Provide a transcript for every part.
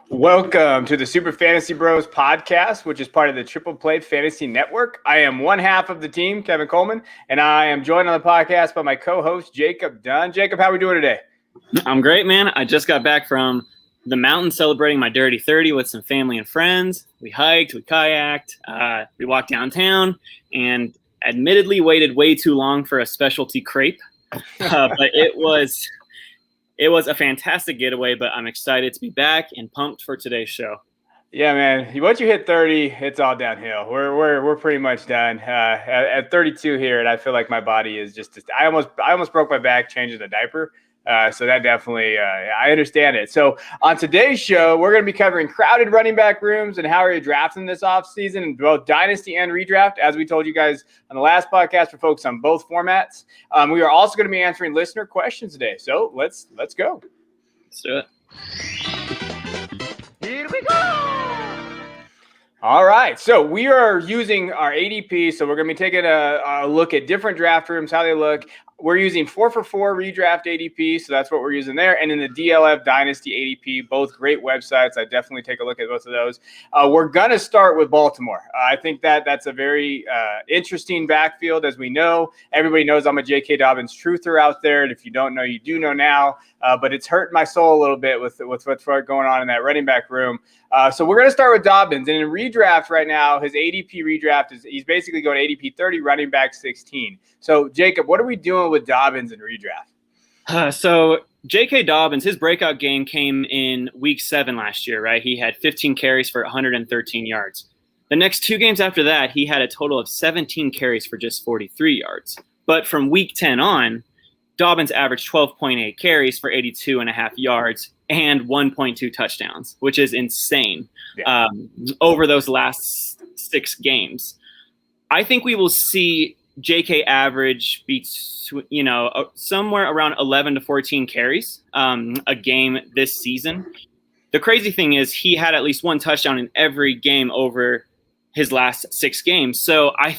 Welcome to the Super Fantasy Bros podcast, which is part of the Triple Play Fantasy Network. I am one half of the team, Kevin Coleman, and I am joined on the podcast by my co-host, Jacob Dunne. Jacob, how are we doing today? I'm great, man. I just got back from the mountain celebrating my Dirty 30 with some family and friends. We hiked, we kayaked, we walked downtown, and admittedly waited way too long for a specialty crepe. But it was a fantastic getaway, but I'm excited to be back and pumped for today's show. Yeah, man. Once you hit 30, it's all downhill. We're pretty much done. At 32 here, and I feel like my body is just I almost broke my back changing the diaper. So that definitely, I understand it. So on today's show, we're going to be covering crowded running back rooms and how are you drafting this offseason in both Dynasty and Redraft. As we told you guys on the last podcast, we're focused on both formats. We are also going to be answering listener questions today. So let's go. Let's do it. Here we go. All right, so we are using our ADP. So we're going to be taking a look at different draft rooms, how they look. We're using 4for4 Redraft ADP, so that's what we're using there. And in the DLF Dynasty ADP, both great websites. I definitely take a look at both of those. We're going to start with Baltimore. I think that's a very interesting backfield. As we know, everybody knows I'm a J.K. Dobbins truther out there. And if you don't know, you do know now. But it's hurt my soul a little bit with what's going on in that running back room. So we're going to start with Dobbins. And in Redraft right now, his ADP Redraft he's basically going ADP 30, running back 16. So, Jacob, what are we doing with Dobbins in Redraft? So J.K. Dobbins, his breakout game came in week 7 last year, right? He had 15 carries for 113 yards. The next 2 games after that, he had a total of 17 carries for just 43 yards. But from week 10 on, Dobbins averaged 12.8 carries for 82.5 yards and 1.2 touchdowns, which is insane over those last 6 games. I think we will see JK average somewhere around 11 to 14 carries a game this season. The crazy thing is he had at least 1 touchdown in every game over his last 6 games. So I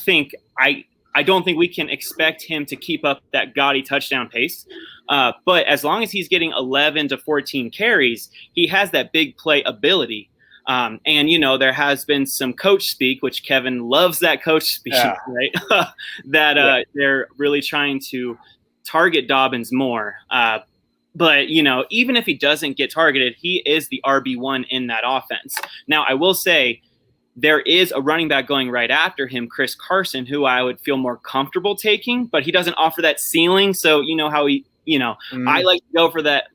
don't think we can expect him to keep up that gaudy touchdown pace. But as long as he's getting 11 to 14 carries, he has that big play ability. And, there has been some coach speak, which Kevin loves that coach speak, right? They're really trying to target Dobbins more. But, even if he doesn't get targeted, he is the RB1 in that offense. Now, I will say there is a running back going right after him, Chris Carson, who I would feel more comfortable taking, but he doesn't offer that ceiling. So, how he, I like to go for that.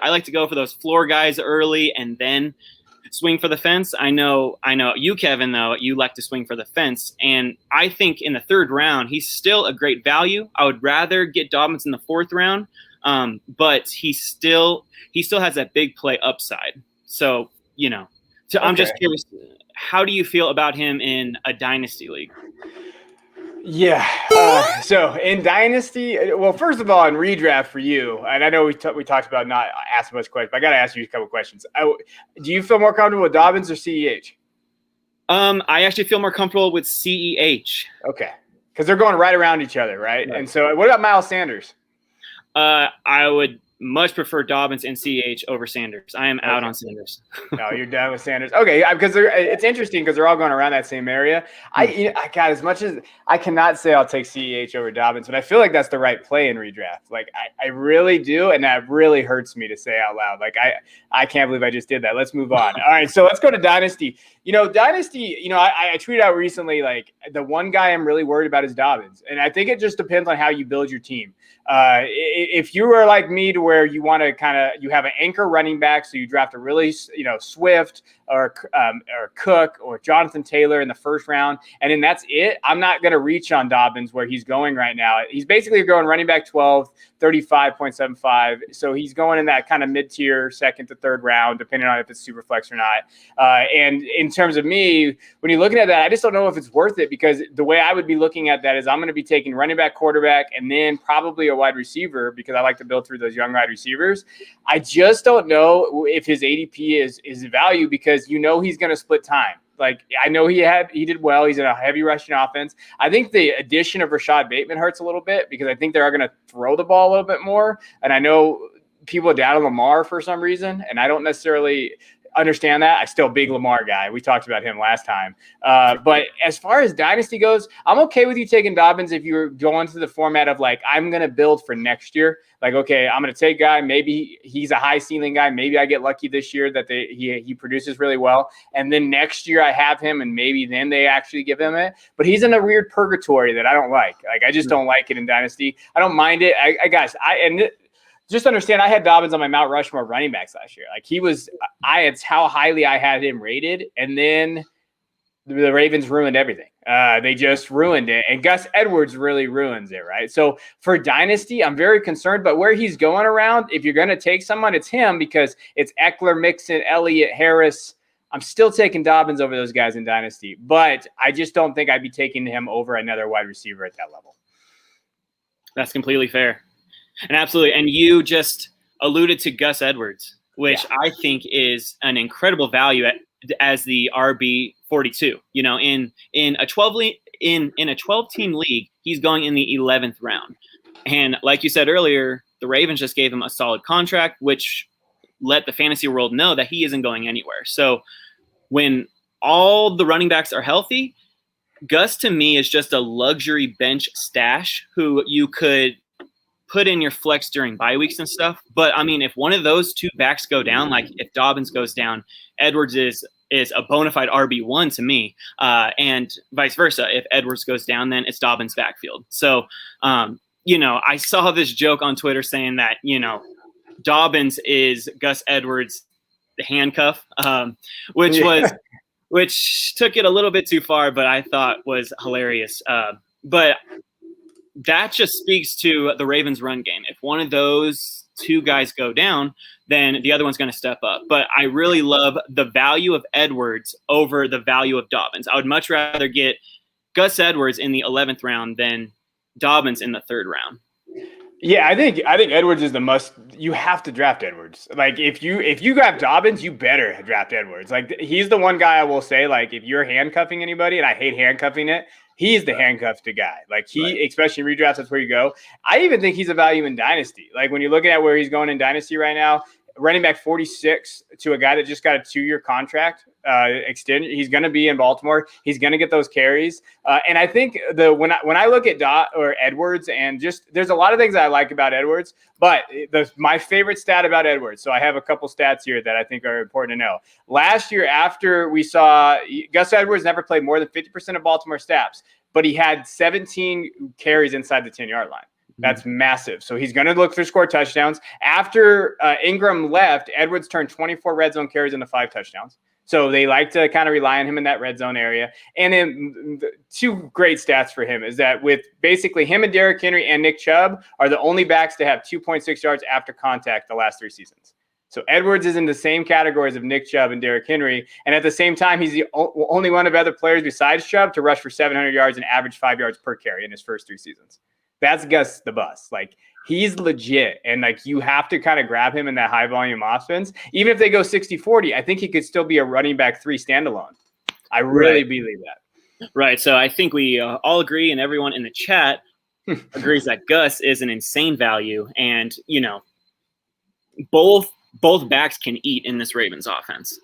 I like to go for those floor guys early and then swing for the fence. I know you, Kevin, though, you like to swing for the fence. And I think in the 3rd round, he's still a great value. I would rather get Dobbins in the 4th round. But he still has that big play upside. So, so I'm just curious, how do you feel about him in a dynasty league? Yeah. So in Dynasty, well, first of all, in Redraft for you, and I know we talked about not asking much questions, but I got to ask you a couple questions. Do you feel more comfortable with Dobbins or CEH? I actually feel more comfortable with CEH. Okay. Because they're going right around each other, right? And so what about Miles Sanders? I would much prefer Dobbins and CEH over Sanders. I am out on Sanders. No, you're done with Sanders. Okay, because it's interesting because they're all going around that same area. I got as much as I cannot say I'll take CEH over Dobbins, but I feel like that's the right play in Redraft. Like I really do, and that really hurts me to say out loud. Like I can't believe I just did that. Let's move on. All right, so let's go to Dynasty. Dynasty. I tweeted out recently like the one guy I'm really worried about is Dobbins, and I think it just depends on how you build your team. If you are like me to where you want to you have an anchor running back, so you draft a really, Swift or Cook or Jonathan Taylor in the 1st round, and then that's it. I'm not going to reach on Dobbins where he's going right now. He's basically going running back 12, 35.75. So he's going in that kind of mid-tier 2nd to 3rd round, depending on if it's super flex or not. And in terms of me, when you're looking at that, I just don't know if it's worth it, because the way I would be looking at that is I'm going to be taking running back, quarterback, and then probably a wide receiver, because I like to build through those young wide receivers. I just don't know if his ADP is value, because he's going to split time. Like, I know he did well. He's in a heavy rushing offense. I think the addition of Rashad Bateman hurts a little bit, because I think they are going to throw the ball a little bit more. And I know people down on Lamar for some reason, and I don't necessarily understand that. I'm still a big Lamar guy. We talked about him last time. But as far as Dynasty goes, I'm okay with you taking Dobbins if you're going to the format of like, I'm going to build for next year. Like, okay, I'm going to take a guy. Maybe he's a high ceiling guy. Maybe I get lucky this year that he produces really well. And then next year I have him, and maybe then they actually give him it. But he's in a weird purgatory that I don't like. Like, I just don't like it in Dynasty. I don't mind it. Just understand, I had Dobbins on my Mount Rushmore running backs last year. Like, it's how highly I had him rated. And then the Ravens ruined everything. They just ruined it. And Gus Edwards really ruins it, right? So for Dynasty, I'm very concerned. But where he's going around, if you're going to take someone, it's him, because it's Eckler, Mixon, Elliott, Harris. I'm still taking Dobbins over those guys in Dynasty. But I just don't think I'd be taking him over another wide receiver at that level. That's completely fair. And absolutely. And you just alluded to Gus Edwards, which I think is an incredible value as the RB 42. You know, in a 12 team league, he's going in the 11th round. And like you said earlier, the Ravens just gave him a solid contract, which let the fantasy world know that he isn't going anywhere. So when all the running backs are healthy, Gus to me is just a luxury bench stash who you could put in your flex during bye weeks and stuff. But I mean, if one of those two backs go down, like if Dobbins goes down, Edwards is a bona fide RB1 to me, and vice versa. If Edwards goes down, then it's Dobbins' backfield. So, I saw this joke on Twitter saying that, Dobbins is Gus Edwards' handcuff, which took it a little bit too far, but I thought was hilarious. But that just speaks to the Ravens' run game. If one of those two guys go down, then the other one's going to step up. But I really love the value of Edwards over the value of Dobbins. I would much rather get Gus Edwards in the 11th round than Dobbins in the 3rd round. Yeah, I think Edwards is the must. You have to draft Edwards. Like, if you grab Dobbins, you better draft Edwards. Like, he's the one guy I will say, like, if you're handcuffing anybody, and I hate handcuffing it, he's the handcuffed guy. Like, especially redrafts, that's where you go. I even think he's a value in Dynasty. Like, when you're looking at where he's going in Dynasty right now, running back 46 to a guy that just got a 2-year contract extended. He's going to be in Baltimore. He's going to get those carries. And I think when I look at Edwards, and just there's a lot of things I like about Edwards, but my favorite stat about Edwards. So I have a couple stats here that I think are important to know. Last year, after we saw Gus Edwards never played more than 50% of Baltimore snaps, but he had 17 carries inside the 10-yard line. That's massive. So he's going to look to score touchdowns. After Ingram left, Edwards turned 24 red zone carries into 5 touchdowns. So they like to kind of rely on him in that red zone area. And then two great stats for him is that with basically him and Derrick Henry and Nick Chubb are the only backs to have 2.6 yards after contact the last 3 seasons. So Edwards is in the same categories of Nick Chubb and Derrick Henry. And at the same time, he's the only one of other players besides Chubb to rush for 700 yards and average 5 yards per carry in his first 3 seasons. That's Gus the Bus. Like, he's legit. And like, you have to kind of grab him in that high volume offense. Even if they go 60-40, I think he could still be a running back 3 standalone. I really believe that. Right. So I think we all agree, and everyone in the chat agrees that Gus is an insane value. And, both backs can eat in this Ravens offense.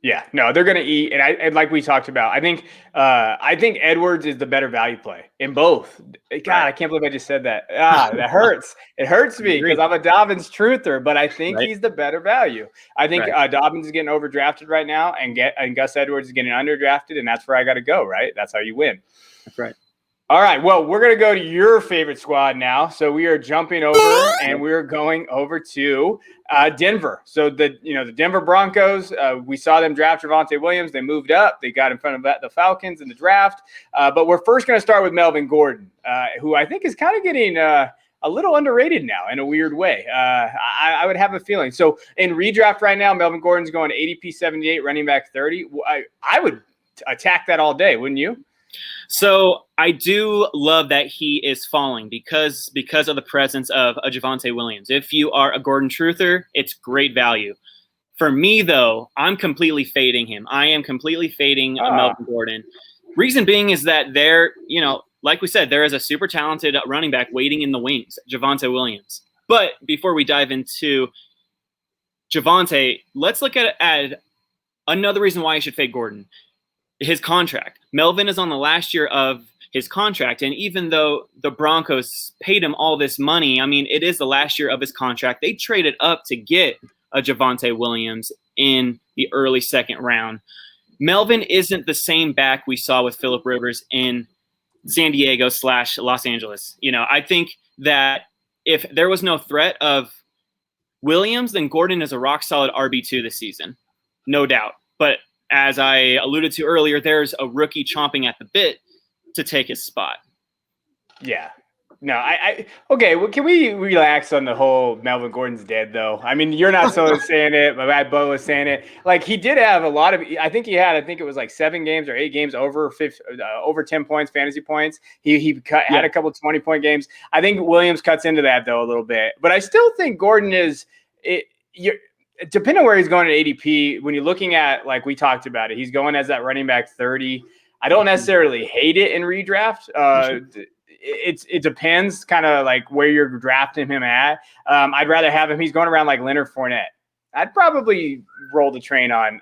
Yeah, no, they're going to eat. And like we talked about, I think Edwards is the better value play in both. God, I can't believe I just said that. That hurts. It hurts me because I'm a Dobbins truther, but I think he's the better value. I think Dobbins is getting overdrafted right now, and Gus Edwards is getting underdrafted, and that's where I got to go, right? That's how you win. That's right. All right, well, we're going to go to your favorite squad now. So we are jumping over, and we're going over to Denver. So the Denver Broncos, we saw them draft Javonte Williams. They moved up. They got in front of the Falcons in the draft. But we're first going to start with Melvin Gordon, who I think is kind of getting a little underrated now in a weird way. I would have a feeling. So in redraft right now, Melvin Gordon's going ADP 78, running back 30. I would attack that all day, wouldn't you? So I do love that he is falling because of the presence of a Javonte Williams. If you are a Gordon truther, it's great value. For me, though, I'm completely fading him. I am completely fading Melvin Gordon. Reason being is that like we said, there is a super talented running back waiting in the wings, Javonte Williams. But before we dive into Javonte, let's look at another reason why you should fade Gordon. His contract. Melvin is on the last year of his contract, and even though the Broncos paid him all this money, I mean, it is the last year of his contract. They traded up to get a Javonte Williams in the early second round. Melvin isn't the same back we saw with Phillip Rivers in San Diego / Los Angeles. I think that if there was no threat of Williams, then Gordon is a rock-solid RB2 this season, no doubt. But as I alluded to earlier, there's a rookie chomping at the bit to take his spot. Yeah. No, okay. Well, can we relax on the whole Melvin Gordon's dead though? I mean, you're not so saying it, but Bo was saying it. Like he did have a lot of. I think it was like 7 games or 8 games over 10 points, fantasy points. He had a couple 20-point games. I think Williams cuts into that though a little bit, but I still think Gordon is. Depending on where he's going at ADP, when you're looking at like we talked about it, he's going as that running back 30. I don't necessarily hate it in redraft. It depends kind of like where you're drafting him at. I'd rather have him. He's going around like Leonard Fournette. I'd probably roll the train on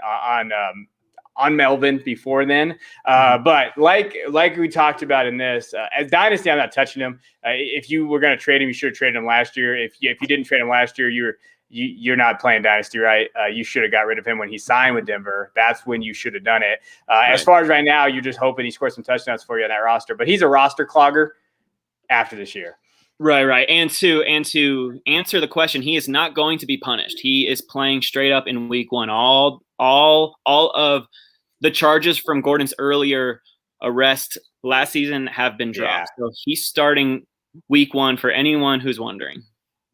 Melvin before then. But like we talked about in this, as Dynasty, I'm not touching him. If you were going to trade him, you should have traded him last year. If you didn't trade him last year, you're not playing Dynasty, right? You should have got rid of him when he signed with Denver. That's when you should have done it. Right. As far as right now, you're just hoping he scores some touchdowns for you on that roster. But he's a roster clogger after this year. Right. And to answer the question, he is not going to be punished. He is playing straight up in week 1. All of the charges from Gordon's earlier arrest last season have been dropped. Yeah. So he's starting week 1 for anyone who's wondering.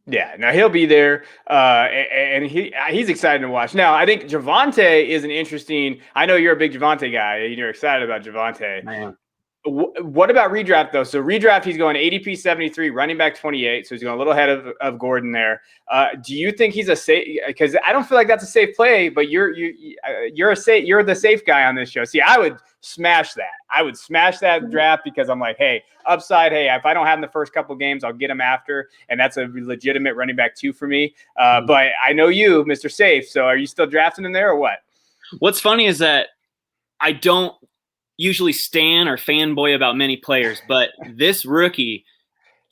Yeah, now he'll be there, and he's excited to watch. Now, I think Javonte is an interesting – I know you're a big Javonte guy. You're excited about Javonte. I am. What about redraft, though? So redraft, he's going ADP 73, running back 28, so he's going a little ahead of Gordon there. Do you think he's a safe – because I don't feel like that's a safe play, but you're the safe guy on this show. See, I would smash that. I would smash that draft because I'm like, hey, upside, hey, if I don't have him the first couple games, I'll get him after, and that's a legitimate running back 2 for me. But I know you, Mr. Safe, so are you still drafting him there or what? What's funny is that I don't usually stan or fanboy about many players, but this rookie,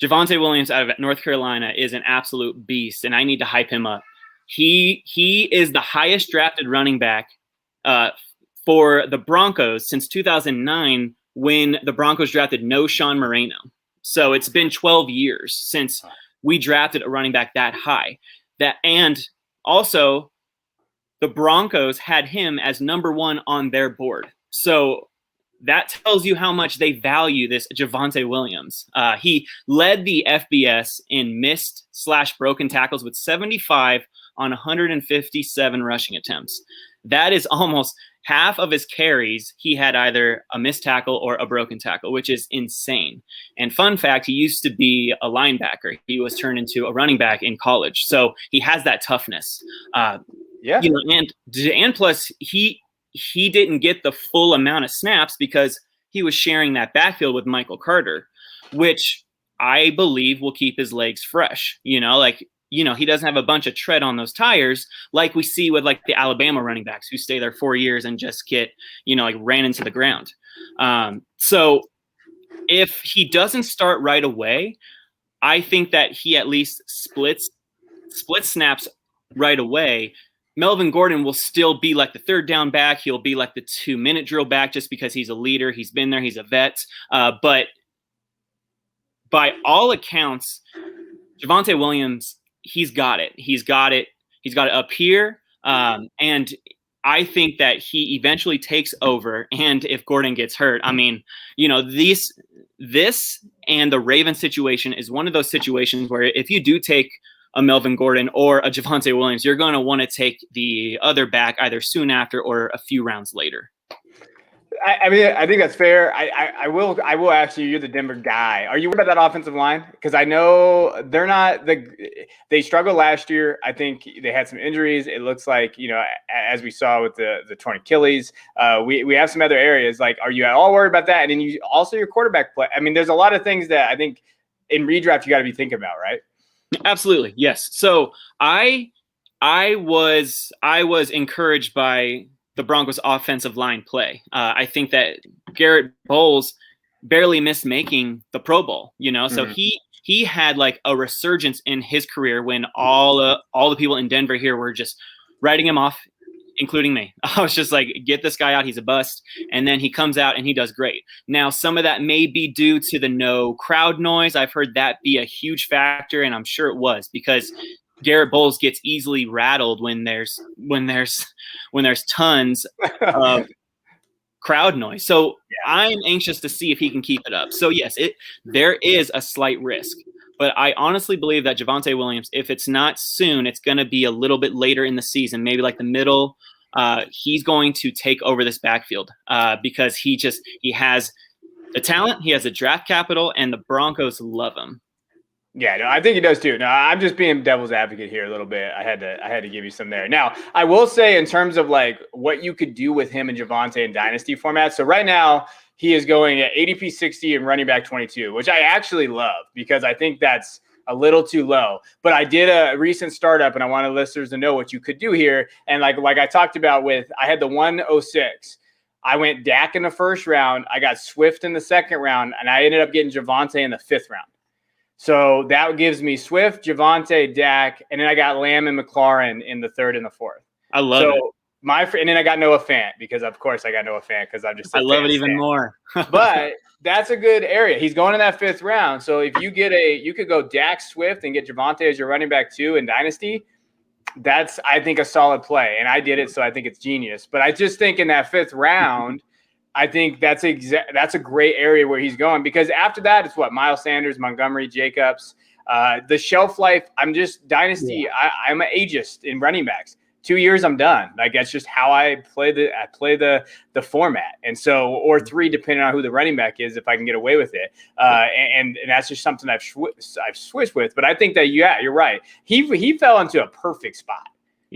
Javonte Williams out of North Carolina, is an absolute beast, and I need to hype him up. He is the highest drafted running back for the Broncos since 2009 when the Broncos drafted no Sean Moreno. So it's been 12 years since we drafted a running back that high. And also the Broncos had him as number 1 on their board. So that tells you how much they value this Javonte Williams. He led the FBS in missed / broken tackles with 75 on 157 rushing attempts. That is almost half of his carries. He had either a missed tackle or a broken tackle, which is insane. And fun fact, he used to be a linebacker. He was turned into a running back in college. So he has that toughness. And plus he didn't get the full amount of snaps because he was sharing that backfield with Michael Carter, which I believe will keep his legs fresh. He doesn't have a bunch of tread on those tires like we see with like the Alabama running backs who stay there 4 years and just get, ran into the ground. So if he doesn't start right away, I think that he at least splits snaps right away. Melvin Gordon will still be like the third down back. He'll be like the 2-minute drill back just because he's a leader. He's been there. He's a vet. But by all accounts, Javonte Williams, he's got it. He's got it up here. And I think that he eventually takes over. And if Gordon gets hurt, I mean, this and the Ravens situation is one of those situations where if you do take a Melvin Gordon or a Javonte Williams, you're going to want to take the other back either soon after or a few rounds later. I mean, I think that's fair. I will ask you, you're the Denver guy. Are you worried about that offensive line? Because I know they struggled last year. I think they had some injuries. It looks like, as we saw with the torn Achilles, we have some other areas. Like, are you at all worried about that? And then also your quarterback play. I mean, there's a lot of things that I think in redraft you got to be thinking about, right? Absolutely, yes. So I was encouraged by the Broncos' offensive line play. I think that Garrett Bowles barely missed making the Pro Bowl. So he had like a resurgence in his career when all the people in Denver here were just writing him off, including me. I was just like, get this guy out, he's a bust. And then he comes out and he does great. Now, some of that may be due to the no crowd noise. I've heard that be a huge factor, and I'm sure it was, because Garrett Bowles gets easily rattled when there's tons of crowd noise. So I'm anxious to see if he can keep it up. So yes, there is a slight risk, but I honestly believe that Javonte Williams, if it's not soon, it's going to be a little bit later in the season, maybe like the middle. He's going to take over this backfield because he has the talent, he has the draft capital, and the Broncos love him. Yeah, no, I think he does too. No, I'm just being devil's advocate here a little bit. I had to give you some there. Now, I will say in terms of like what you could do with him and Javonte in dynasty format. So right now he is going at ADP 60 and running back 22, which I actually love because I think that's a little too low. But I did a recent startup and I wanted listeners to know what you could do here. And like I talked about I had the 106. I went Dak in the first round. I got Swift in the second round, and I ended up getting Javonte in the fifth round. So that gives me Swift, Javonte, Dak, and then I got Lamb and McLaurin in the third and the fourth. I love it. And then I got Noah Fant because, of course, I got Noah Fant because I'm just. I love it even more. But that's a good area. He's going in that fifth round. So if you you could go Dak, Swift, and get Javonte as your running back too in Dynasty. That's, I think, a solid play, and I did it, so I think it's genius. But I just think in that fifth round. I think that's a great area where he's going because after that, it's Miles Sanders, Montgomery, Jacobs. The shelf life, I'm just dynasty. Yeah. I'm an ageist in running backs. 2 years, I'm done. Like that's just how I play the format. And so, or 3, depending on who the running back is, if I can get away with it. And that's just something I've switched with. But I think that you're right. He fell into a perfect spot.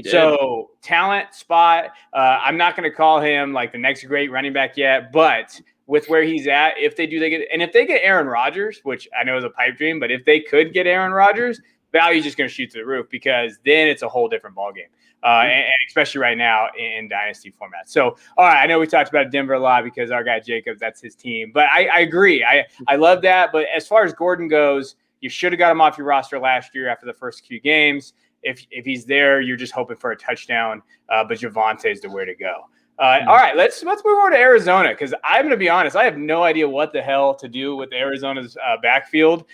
So talent spot, I'm not going to call him like the next great running back yet, but with where he's at, if they get Aaron Rodgers, which I know is a pipe dream, but if they could get Aaron Rodgers, value's just going to shoot to the roof because then it's a whole different ballgame. And especially right now in dynasty format. So, all right, I know we talked about Denver a lot because our guy Jacob, that's his team, but I agree. I love that. But as far as Gordon goes, you should have got him off your roster last year after the first few games. If he's there, you're just hoping for a touchdown, but Javonte is the way to go. All right, let's move over to Arizona because I'm going to be honest, I have no idea what the hell to do with Arizona's backfield.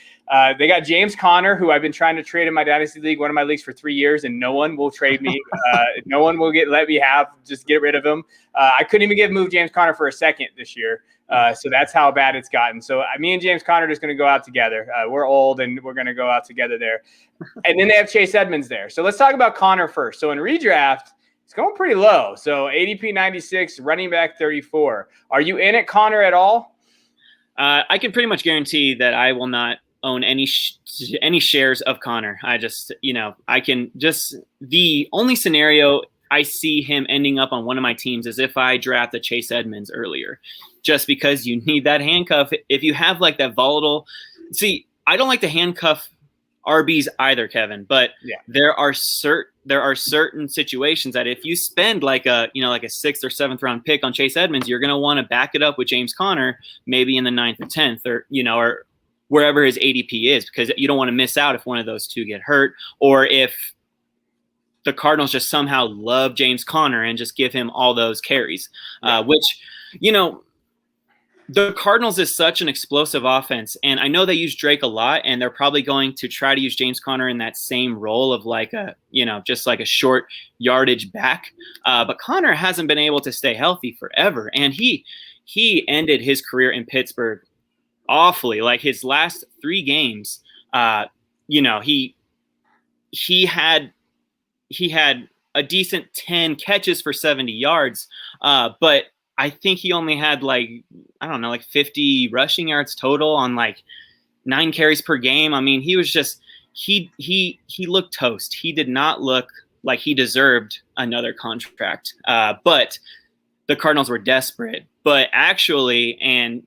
They got James Conner, who I've been trying to trade in my Dynasty League, one of my leagues for 3 years, and no one will trade me. No one will let me just get rid of him. I couldn't even move James Conner for a second this year. So that's how bad it's gotten. So me and James Conner are just going to go out together. We're old and we're going to go out together there. And then they have Chase Edmonds there. So let's talk about Conner first. So in redraft, it's going pretty low. So ADP 96, running back 34. Are you in it, Conner, at all? I can pretty much guarantee that I will not own any shares of Conner. The only scenario I see him ending up on one of my teams is if I draft the Chase Edmonds earlier, just because you need that handcuff. If you have like that volatile, I don't like to handcuff RBs either, Kevin, but there are certain situations that if you spend like a 6th or 7th round pick on Chase Edmonds, you're going to want to back it up with James Conner, maybe in the 9th or 10th or wherever his ADP is, because you don't want to miss out if one of those two get hurt, or if the Cardinals just somehow love James Conner and just give him all those carries, which, the Cardinals is such an explosive offense. And I know they use Drake a lot, and they're probably going to try to use James Conner in that same role of like just like a short yardage back. But Conner hasn't been able to stay healthy forever. And he ended his career in Pittsburgh awfully. Like his last 3 games, he had a decent 10 catches for 70 yards, but I think he only had 50 rushing yards total on 9 carries per game. I mean, he was just he looked toast. He did not look like he deserved another contract. But the Cardinals were desperate. But actually, and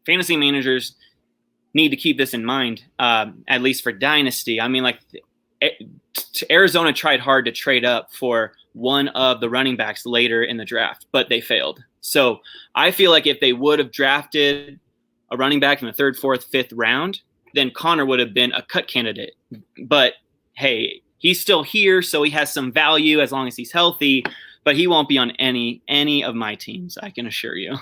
fantasy managers need to keep this in mind, at least for Dynasty. I mean, like Arizona tried hard to trade up for one of the running backs later in the draft, but they failed. So I feel like if they would have drafted a running back in the 3rd, 4th, 5th round, then Connor would have been a cut candidate. But hey, he's still here, so he has some value as long as he's healthy, but he won't be on any of my teams, I can assure you.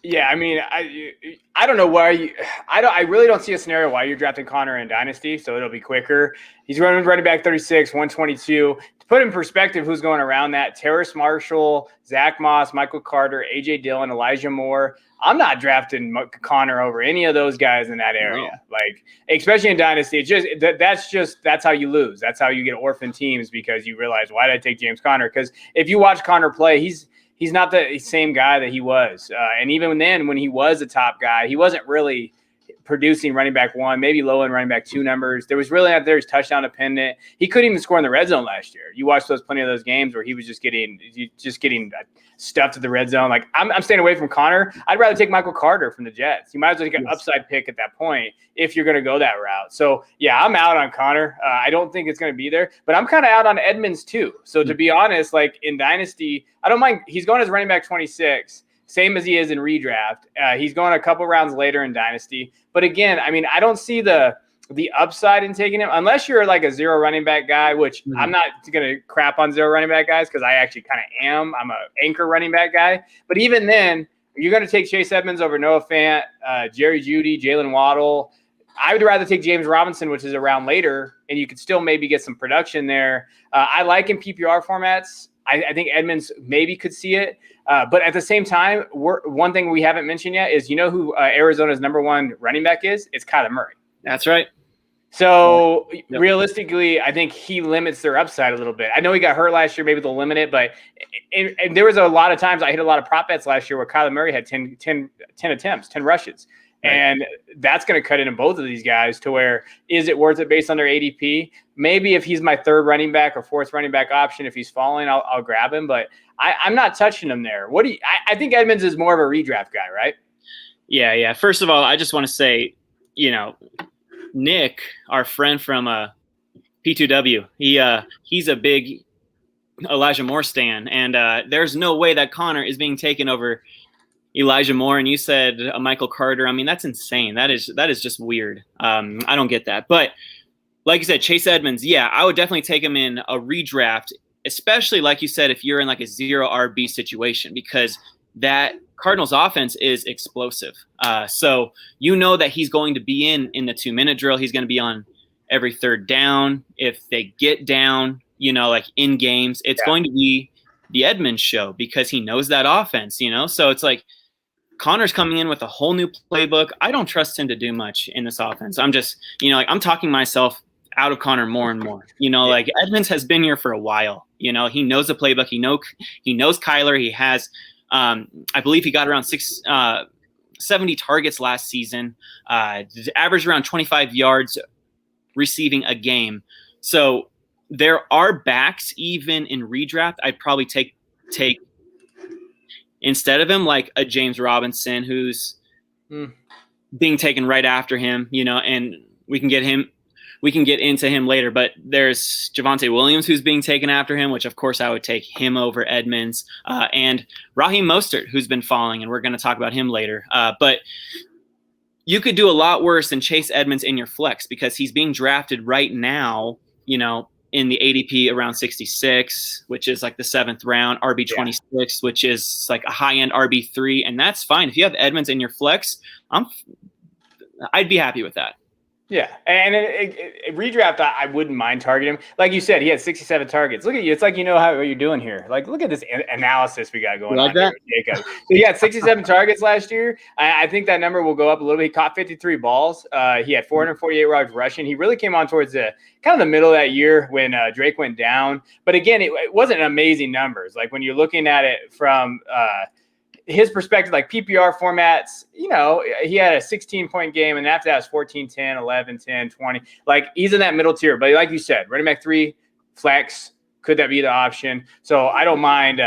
Yeah, I mean, I don't know why I really don't see a scenario why you're drafting Connor in Dynasty, so it'll be quicker. He's running back 36, 122. To put in perspective who's going around that, Terrace Marshall, Zach Moss, Michael Carter, A.J. Dillon, Elijah Moore. I'm not drafting Connor over any of those guys in that area. No. Like, especially in Dynasty, that's how you lose. That's how you get orphan teams, because you realize, why did I take James Conner? Because if you watch Connor play, he's not the same guy that he was. And even then, when he was a top guy, he wasn't really producing running back 1, maybe low end running back 2 numbers. There was really not there. He's touchdown dependent. He couldn't even score in the red zone last year. You watched plenty of those games where he was just getting stuffed to the red zone. Like, I'm staying away from Connor. I'd rather take Michael Carter from the Jets. You might as well take an upside pick at that point if you're going to go that route. So yeah, I'm out on Connor. I don't think it's going to be there, but I'm kind of out on Edmonds too. So to be honest, like in Dynasty, I don't mind. He's going as running back 26. Same as he is in redraft. He's going a couple rounds later in Dynasty. But again, I mean, I don't see the upside in taking him unless you're like a 0 running back guy, which I'm not going to crap on 0 running back guys because I actually kind of am. I'm an anchor running back guy. But even then, you're going to take Chase Edmonds over Noah Fant, Jerry Jeudy, Jalen Waddle. I would rather take James Robinson, which is around later, and you could still maybe get some production there. I like in PPR formats. I think Edmonds maybe could see it. But at the same time, one thing we haven't mentioned yet is, you know who Arizona's number 1 running back is? It's Kyler Murray. That's right. So realistically, I think he limits their upside a little bit. I know he got hurt last year. Maybe they'll limit it. But and there was a lot of times I hit a lot of prop bets last year where Kyler Murray had 10 attempts, 10 rushes. Right. And that's going to cut into both of these guys to where, is it worth it based on their ADP? Maybe if he's my 3rd running back or 4th running back option, if he's falling, I'll grab him. But I'm not touching him there. I think Edmonds is more of a redraft guy, right? Yeah. First of all, I just want to say, Nick, our friend from P2W, he's a big Elijah Moore stan, and there's no way that Connor is being taken over Elijah Moore. And you said Michael Carter. I mean, that's insane. That is just weird. I don't get that. But like you said, Chase Edmonds, yeah, I would definitely take him in a redraft, especially like you said, if you're in like a 0 RB situation, because that Cardinals offense is explosive. So you know that he's going to be in the 2-minute drill. He's going to be on every 3rd down. If they get down, like in games, it's going to be the Edmonds show because he knows that offense, So it's like Connor's coming in with a whole new playbook. I don't trust him to do much in this offense. I'm just, I'm talking myself out of Connor more and more. Like Edmonds has been here for a while. He knows the playbook. He knows Kyler. He has I believe he got around 70 targets last season, averaged around 25 yards receiving a game. So there are backs even in redraft I'd probably take instead of him, like a James Robinson who's being taken right after him, and we can get into him later, but there's Javonte Williams who's being taken after him, which of course I would take him over Edmonds, and Raheem Mostert who's been falling, and we're going to talk about him later. But you could do a lot worse than Chase Edmonds in your flex because he's being drafted right now, in the ADP around 66, which is like the 7th round, RB26, which is like a high-end RB3, and that's fine. If you have Edmonds in your flex, I'd be happy with that. Yeah, and redraft, I wouldn't mind targeting him. Like you said, he had 67 targets. Look at you. It's like how what you're doing here. Like, look at this analysis we got going on here with Jacob. So he had 67 targets last year. I think that number will go up a little bit. He caught 53 balls. He had 448 yards rushing. He really came on towards the kind of the middle of that year when Drake went down. But again, it wasn't amazing numbers. Like when you're looking at it from his perspective, like PPR formats, he had a 16-point game, and after that was 14, 10, 11, 10, 20. Like, he's in that middle tier. But like you said, running back 3, flex, could that be the option? So I don't mind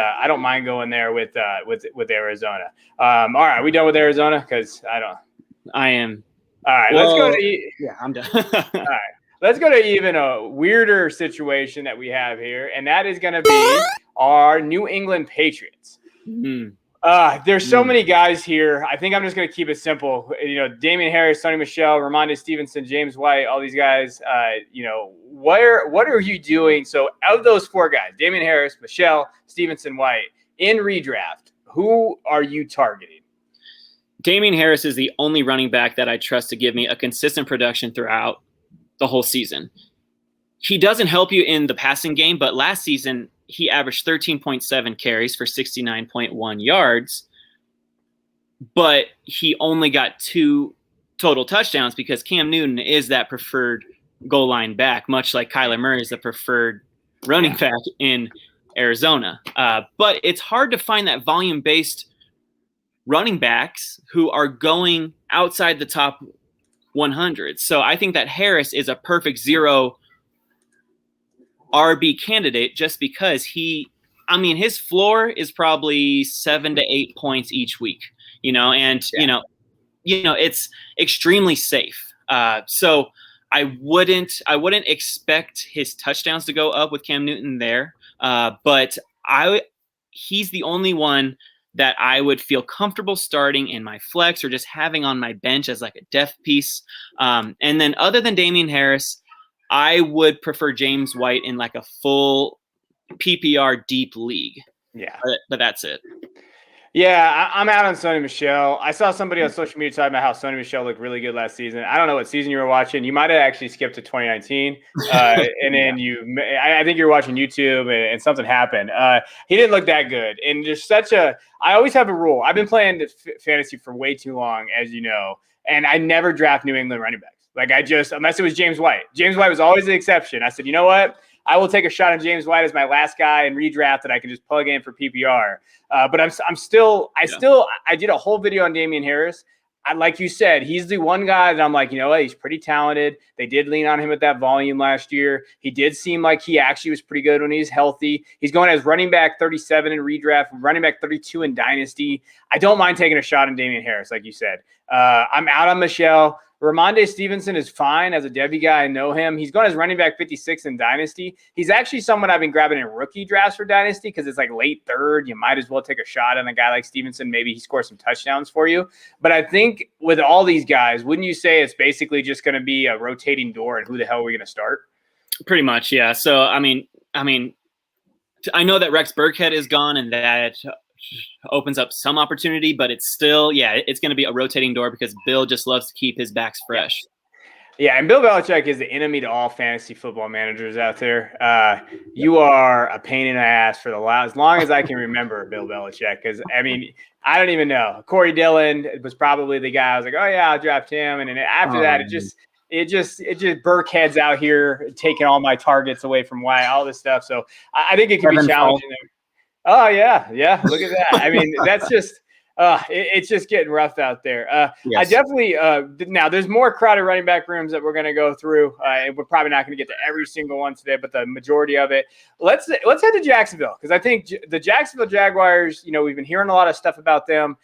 going there with Arizona. All right, we done with Arizona? Because I am All right, let's go Well, to yeah, I'm done. all right. Let's go to even a weirder situation that we have here, and that is going to be our New England Patriots. Mm. There's so many guys here. I think I'm just going to keep it simple. Damian Harris, Sonny Michel, Ramondre Stevenson, James White, all these guys. What are you doing? So of those four guys, Damian Harris, Michel, Stevenson, White, in redraft, who are you targeting? Damian Harris is the only running back that I trust to give me a consistent production throughout the whole season. He doesn't help you in the passing game, but last season he averaged 13.7 carries for 69.1 yards, but he only got 2 total touchdowns because Cam Newton is that preferred goal line back, much like Kyler Murray is the preferred running back in Arizona. But it's hard to find that volume-based running backs who are going outside the top 100. So I think that Harris is a perfect zero RB candidate just because his floor is probably 7 to 8 points each week, it's extremely safe. So I wouldn't expect his touchdowns to go up with Cam Newton there. But he's the only one that I would feel comfortable starting in my flex or just having on my bench as like a depth piece. And then other than Damian Harris, I would prefer James White in like a full PPR deep league. Yeah. But that's it. Yeah, I'm out on Sonny Michel. I saw somebody on social media talking about how Sonny Michel looked really good last season. I don't know what season you were watching. You might have actually skipped to 2019. And then I think you're watching YouTube and something happened. He didn't look that good. And just I always have a rule. I've been playing fantasy for way too long, as you know, and I never draft New England running backs. Unless it was James White. James White was always the exception. I said, you know what? I will take a shot on James White as my last guy and redraft that I can just plug in for PPR. But I did a whole video on Damian Harris. Like you said, he's the one guy that I'm like, you know what? He's pretty talented. They did lean on him at that volume last year. He did seem like he actually was pretty good when he's healthy. He's going as running back 37 in redraft, running back 32 in Dynasty. I don't mind taking a shot on Damian Harris, like you said. I'm out on Michel. Ramondre Stevenson is fine as a Debbie guy. I know him. He's going as running back 56 in Dynasty. He's actually someone I've been grabbing in rookie drafts for Dynasty because it's like late third. You might as well take a shot on a guy like Stevenson. Maybe he scores some touchdowns for you. But I think with all these guys, wouldn't you say it's basically just going to be a rotating door and who the hell are we going to start? Pretty much, yeah. So, I know that Rex Burkhead is gone and that opens up some opportunity, but it's still, it's going to be a rotating door because Bill just loves to keep his backs fresh. Yeah, and Bill Belichick is the enemy to all fantasy football managers out there. You are a pain in the ass for as long as I can remember, Bill Belichick, because, I don't even know. Corey Dillon was probably the guy I was like, oh, yeah, I'll draft him. And then after that, it just Burkhead's out here taking all my targets away from White, all this stuff. So I think it can be challenging. Oh, yeah. Look at that. That's just it's just getting rough out there. Yes. I definitely now there's more crowded running back rooms that we're going to go through. And we're probably not going to get to every single one today, but the majority of it. Let's head to Jacksonville because I think the Jacksonville Jaguars, we've been hearing a lot of stuff about them,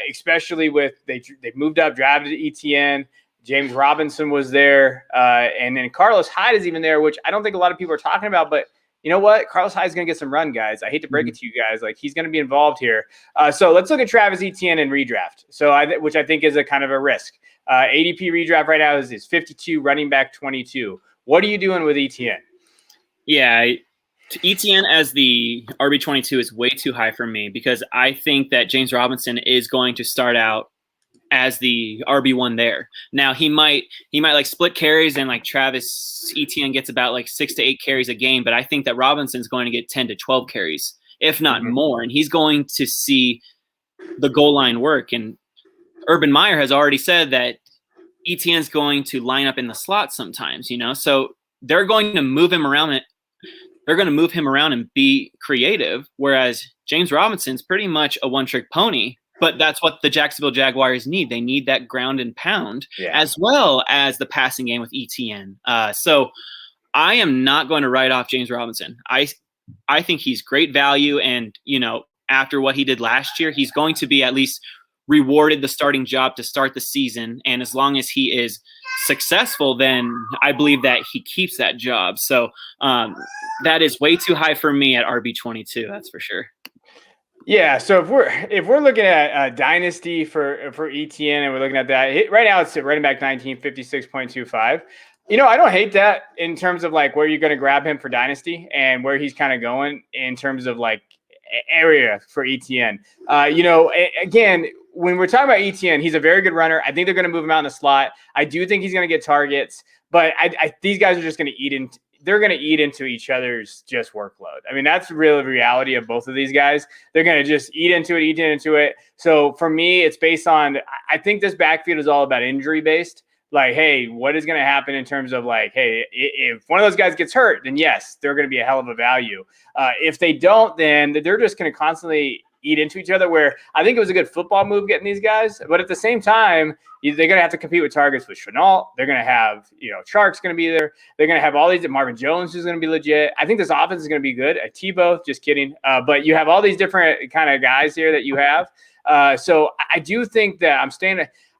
especially with they moved up, drafted ETN. James Robinson was there. And then Carlos Hyde is even there, which I don't think a lot of people are talking about, but you know what? Carlos Hyde is going to get some run, guys. I hate to break it to you guys. Like, he's going to be involved here. So let's look at Travis Etienne in redraft. Which I think is a kind of a risk. ADP redraft right now is 52, running back 22. What are you doing with Etienne? Yeah, Etienne as the RB22 is way too high for me because I think that James Robinson is going to start out as the RB1 there. Now he might like split carries and like Travis Etienne gets about like 6 to 8 carries a game, but I think that Robinson's going to get 10 to 12 carries, if not more. And he's going to see the goal line work. And Urban Meyer has already said that Etienne's going to line up in the slot sometimes, so they're going to move him around. They're going to move him around and be creative. Whereas James Robinson's pretty much a one-trick pony. But that's what the Jacksonville Jaguars need. They need that ground and pound as well as the passing game with ETN. So I am not going to write off James Robinson. I think he's great value. And, after what he did last year, he's going to be at least rewarded the starting job to start the season. And as long as he is successful, then I believe that he keeps that job. So that is way too high for me at RB22. That's for sure. Yeah, so if we're looking at Dynasty for ETN and we're looking at that right now, it's at running back 19, 56.25. I don't hate that in terms of like where you're going to grab him for Dynasty and where he's kind of going in terms of like area for ETN. Again, when we're talking about ETN, he's a very good runner. I think they're going to move him out in the slot. I do think he's going to get targets, but these guys are just going to eat into. They're going to eat into each other's just workload. I mean, that's really the reality of both of these guys. They're going to just eat into it. So for me, it's based on, I think this backfield is all about injury based. Like, hey, what is going to happen in terms of like, hey, if one of those guys gets hurt, then yes, they're going to be a hell of a value. If they don't, then they're just going to constantly eat into each other, where I think it was a good football move getting these guys. But at the same time, they're going to have to compete with targets with Chenault. They're going to have, Chark's going to be there. They're going to have all these. Marvin Jones is going to be legit. I think this offense is going to be good. Tebow, just kidding. But you have all these different kind of guys here that you have. So I do think that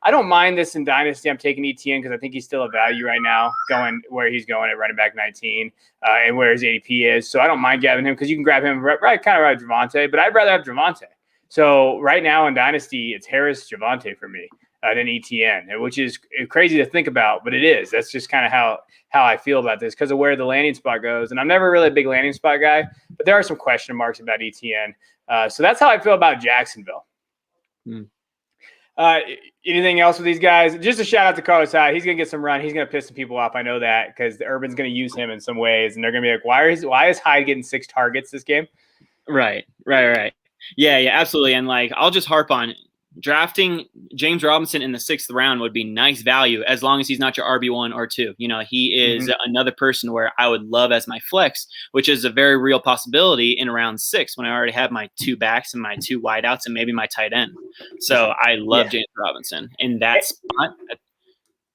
I don't mind this in Dynasty. I'm taking ETN because I think he's still a value right now, going where he's going at running back 19 and where his ADP is. So I don't mind grabbing him because you can grab him right Javonte, but I'd rather have Javonte. So right now in Dynasty, it's Harris Javonte for me than ETN, which is crazy to think about, but it is. That's just kind of how I feel about this because of where the landing spot goes. And I'm never really a big landing spot guy, but there are some question marks about ETN. So that's how I feel about Jacksonville. Anything else with these guys? Just a shout out to Carlos Hyde. He's going to get some run. He's going to piss some people off. I know that because the Urban's going to use him in some ways, and they're going to be like, why is Hyde getting 6 targets this game? Right. Yeah, absolutely. And like, I'll just harp on drafting James Robinson in the 6th round would be nice value as long as he's not your RB1 or 2. He is another person where I would love as my flex, which is a very real possibility in round 6 when I already have my 2 backs and my 2 wideouts and maybe my tight end. So I love James Robinson in that spot.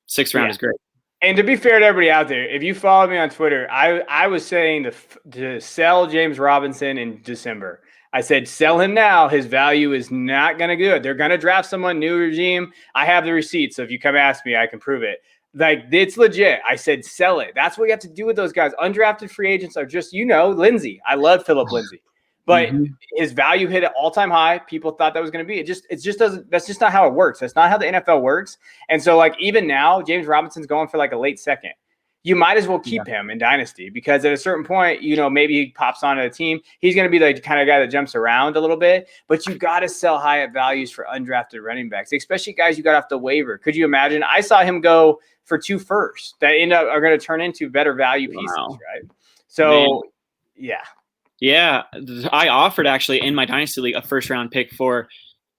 6th round is great. And to be fair to everybody out there, if you follow me on Twitter, I was saying to sell James Robinson in December. I said, sell him now. His value is not going to do it. They're going to draft someone, new regime. I have the receipt. So if you come ask me, I can prove it. Like, it's legit. I said, sell it. That's what you have to do with those guys. Undrafted free agents are just, Lindsey. I love Philip Lindsey. But his value hit an all-time high. People thought that was going to be. It just doesn't. That's just not how it works. That's not how the NFL works. And so, like, even now, James Robinson's going for like a late second. You might as well keep him in Dynasty because at a certain point, maybe he pops onto the team. He's going to be the kind of guy that jumps around a little bit, but you got to sell high at values for undrafted running backs, especially guys you got off the waiver. Could you imagine? I saw him go for 2 firsts that are going to turn into better value pieces, right? So, Yeah. I offered actually in my Dynasty League a 1st round pick for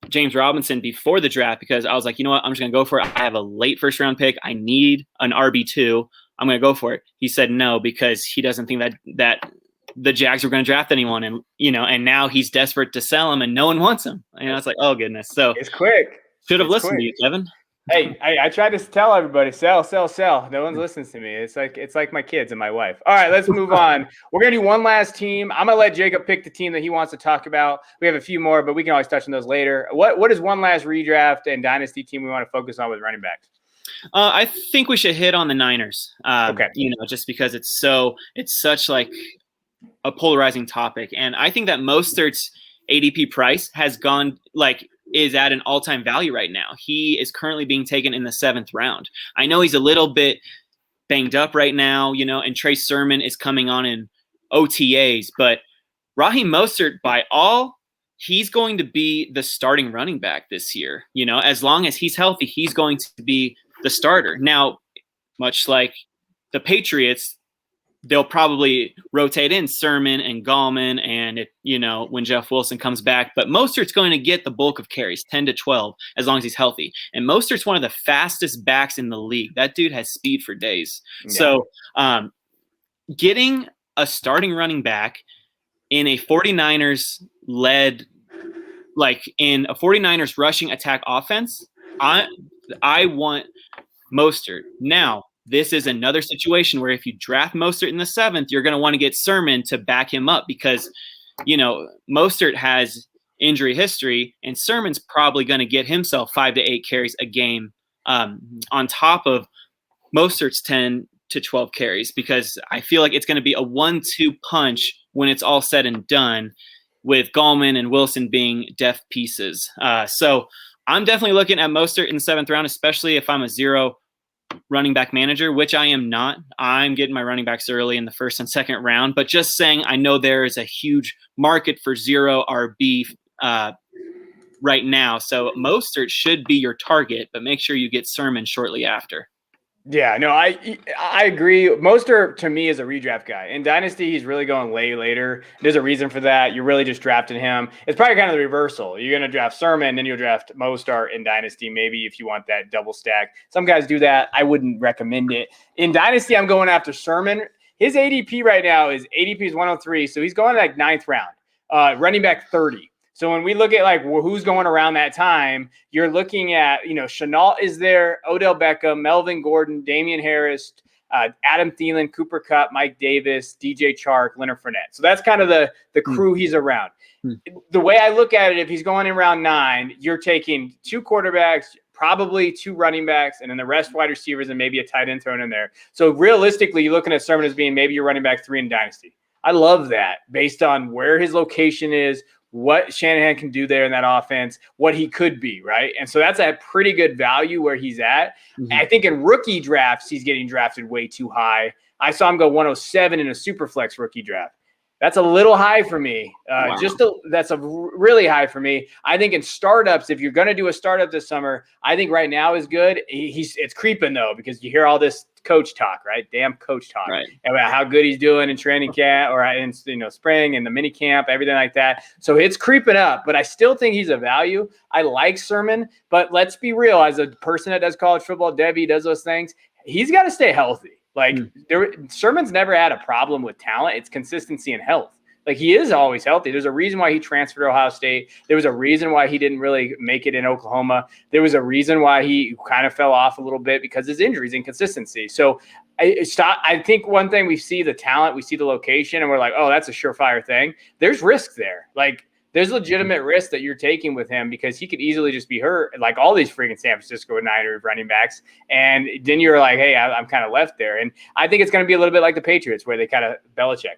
James Robinson before the draft because I was like, you know what? I'm just going to go for it. I have a late 1st round pick. I need an RB2. I'm going to go for it. He said no because he doesn't think that the Jags were going to draft anyone, and now he's desperate to sell him, and no one wants him. It's like, oh goodness. So it's quick. Should have listened to you, Kevin. Hey, I tried to tell everybody, sell. No one listens to me. It's like my kids and my wife. All right, let's move on. We're gonna do one last team. I'm gonna let Jacob pick the team that he wants to talk about. We have a few more, but we can always touch on those later. What is one last redraft and dynasty team we want to focus on with running backs? I think we should hit on the Niners. Okay. Just because it's such like a polarizing topic, and I think that Mostert's ADP price has gone is at an all-time value right now. He is currently being taken in the 7th round. I know he's a little bit banged up right now, and Trey Sermon is coming on in OTAs, but Raheem Mostert, he's going to be the starting running back this year. As long as he's healthy, he's going to be the starter. Now, much like the Patriots, they'll probably rotate in Sermon and Gallman and when Jeff Wilson comes back. But Mostert's going to get the bulk of carries, 10 to 12, as long as he's healthy. And Mostert's one of the fastest backs in the league. That dude has speed for days. Yeah. So getting a starting running back in a 49ers-led, in a 49ers rushing attack offense, I want Mostert. Now, this is another situation where if you draft Mostert in the 7th, you're going to want to get Sermon to back him up because, Mostert has injury history, and Sermon's probably going to get himself 5 to 8 carries a game on top of Mostert's 10 to 12 carries, because I feel like it's going to be a 1-2 punch when it's all said and done, with Gallman and Wilson being deft pieces. So I'm definitely looking at Mostert in the 7th round, especially if I'm a 0 running back manager, which I am not. I'm getting my running backs early in the 1st and 2nd round, but just saying, I know there is a huge market for 0 RB right now. So Mostert should be your target, but make sure you get Sermon shortly after. Yeah, no, I agree. Mostert to me is a redraft guy. In Dynasty, he's really going later. There's a reason for that. You're really just drafting him. It's probably kind of the reversal. You're going to draft Sermon, then you'll draft Mostert in Dynasty, maybe if you want that double stack. Some guys do that. I wouldn't recommend it. In Dynasty, I'm going after Sermon. His ADP right now is 103, so he's going like 9th round, running back 30. So when we look at like who's going around that time, you're looking at, Chenault is there, Odell Beckham, Melvin Gordon, Damian Harris, Adam Thielen, Cooper Kupp, Mike Davis, DJ Chark, Leonard Fournette. So that's kind of the crew he's around. The way I look at it, if he's going in round 9, you're taking 2 quarterbacks, probably 2 running backs, and then the rest wide receivers and maybe a tight end thrown in there. So realistically, you're looking at Sermon as being maybe your running back 3 in Dynasty. I love that based on where his location is, what Shanahan can do there in that offense, what he could be, right? And so that's a pretty good value where he's at. Mm-hmm. I think in rookie drafts, he's getting drafted way too high. I saw him go 107 in a super flex rookie draft. That's a little high for me. Wow. That's a really high for me. I think in startups, if you're going to do a startup this summer, I think right now is good. It's creeping though, because you hear all this coach talk, right? Damn coach talk, right, about how good he's doing in training camp or in spring and the mini camp, everything like that. So it's creeping up, but I still think he's a value. I like Sermon, but let's be real. As a person that does college football, Debbie does those things. He's got to stay healthy. Like Sermon's never had a problem with talent. It's consistency and health. Like he is always healthy. There's a reason why he transferred to Ohio State. There was a reason why he didn't really make it in Oklahoma. There was a reason why he kind of fell off a little bit because of his injuries and consistency. So I think one thing, we see the talent, we see the location, and we're like, oh, that's a surefire thing. There's risk there. Like there's legitimate risk that you're taking with him because he could easily just be hurt, like all these freaking San Francisco Niners running backs. And then you're like, hey, I'm kind of left there. And I think it's going to be a little bit like the Patriots, where they kind of Belichick